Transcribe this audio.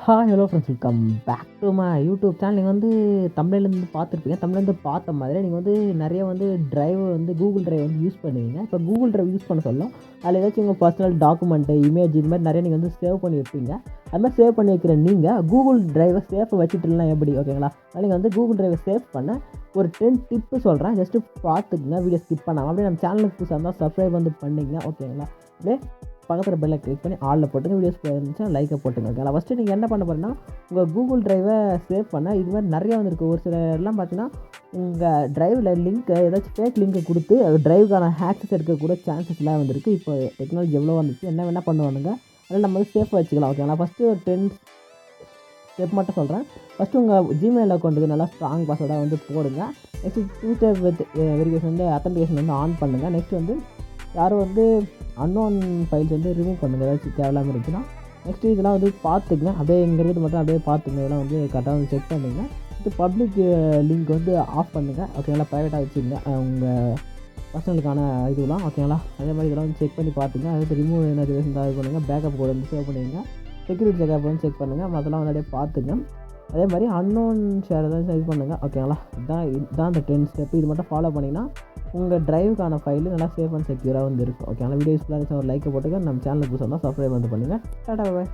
Hi hello friends, welcome back to my YouTube channel. நீங்கள் வந்து தமிழ்லேருந்து பார்த்துருப்பீங்க. தமிழ்லேருந்து பார்த்த மாதிரி நீங்கள் வந்து நிறைய வந்து டிரைவ் வந்து கூகுள் டிரைவ் வந்து யூஸ் பண்ணுவீங்க. இப்போ கூகுள் டிரைவ் யூஸ் பண்ண சொல்லும் அதில் ஏதாச்சும் உங்கள் பர்சனல் டாக்குமெண்ட்டு, இமேஜ் இது மாதிரி நிறைய நீங்கள் வந்து சேவ் பண்ணி வைப்பீங்க. அது மாதிரி சேவ் பண்ணி வைக்கிற நீங்கள் கூகுள் டிரைவை சேஃப் வச்சுட்டுலாம் எப்படி ஓகேங்களா? அதனால் நீங்கள் வந்து கூகுள் டிரைவை சேவ் பண்ண ஒரு 10 டிப்பு சொல்கிறேன். ஜஸ்ட்டு பார்த்துக்குங்க, வீடியோ ஸ்கிப் பண்ணாமல். அப்படியே நம்ம சேனலுக்கு புதுசாக இருந்தால் சப்ஸ்கிரைப் வந்து பண்ணிங்க ஓகேங்களா? அப்படியே பக்கத்தில் பெல்லை கிளிக் பண்ணி ஆலில் போட்டுங்க. வீடியோஸ் இருந்துச்சுன்னா லைக்கை போட்டுங்க ஓகேங்களா? ஃபஸ்ட்டு நீங்கள் என்ன பண்ண போகிறீங்கன்னா, உங்கள் கூகுள் டிரைவை சேவ் பண்ண இது மாதிரி நிறையா வந்துருக்கு. ஒரு சிலர்லாம் பார்த்தீங்கன்னா, உங்கள் டிரைவில் லிங்க்கை ஏதாச்சும் ஃபேக் லிங்க்கை கொடுத்து அது டிரைவுக்கான ஆக்சஸ் எடுக்கக்கூட சான்சஸ்லாம் வந்துருக்கு. இப்போ டெக்னாலஜி எவ்வளோ வந்துச்சு, என்ன வேணால் பண்ணுவானுங்க. அதனால் நம்ம வந்து சேஃபாக வச்சுக்கலாம் ஓகேங்களா? ஃபஸ்ட்டு ஒரு 10 ஸ்டெப் மட்டும் சொல்கிறேன். ஃபஸ்ட்டு உங்கள் ஜிமெயில் அக்கௌண்ட்டுக்கு நல்லா ஸ்ட்ராங் பாஸ்வேர்டாக வந்து போடுங்க. நெக்ஸ்ட்டு 2 ஸ்டெப் வித் வெரிஃபிகேஷன் வந்து அத்தன்டிகேஷன் வந்து ஆன் பண்ணுங்கள். நெக்ஸ்ட் வந்து யாரும் வந்து அன்னோன் ஃபைல்ஸ் வந்து ரிமூவ் பண்ணுங்கள், ஏதாச்சும் தேவையில்லாமல் இருந்துச்சுன்னா. நெக்ஸ்ட்டு இதெல்லாம் வந்து பார்த்துக்குங்க. அப்படியே இங்கே இருக்கிறது மட்டும் அப்படியே பார்த்துங்க. இதெல்லாம் வந்து கரெக்டாக வந்து செக் பண்ணுங்க. இது பப்ளிக் லிங்க் வந்து ஆஃப் பண்ணுங்கள் ஓகேங்களா? ப்ரைவேட்டாக வச்சுக்கோங்க உங்கள் பர்சனலுக்கான இதுலாம் ஓகேங்களா? அதே மாதிரி இதெல்லாம் வந்து செக் பண்ணி பார்த்துங்க. அதாவது ரிமூவ் என்ன இருந்தால் இது பண்ணுங்கள். பேக்கப் கோட் வந்து சேவ் பண்ணிடுங்க. செக்யூரிட்டி செக்அப் வந்து செக் பண்ணுங்கள். அதெல்லாம் வந்து அப்படியே பார்த்துங்க. அதே மாதிரி அன்னோன் ஷேர் ஏதாச்சும் இது பண்ணுங்கள் ஓகேங்களா? இதுதான் இந்த 10 ஸ்டெப். இது மட்டும் ஃபாலோ பண்ணிங்கன்னா உங்கள் டிரைவுக்கான ஃபைலு நல்லா சேஃப் அண்ட் செக்யூராக வந்து இருக்கும் ஓகேங்களா? வீடியோ யூஸ்ஃபுல்லாக இருந்துச்சு ஒரு லைக்கை போட்டுங்க. நம்ம சேனலுக்கு புதுசாக இருந்தால் சப்ஸ்கிரைப் வந்து பண்ணுங்கள். டாடா பாய்.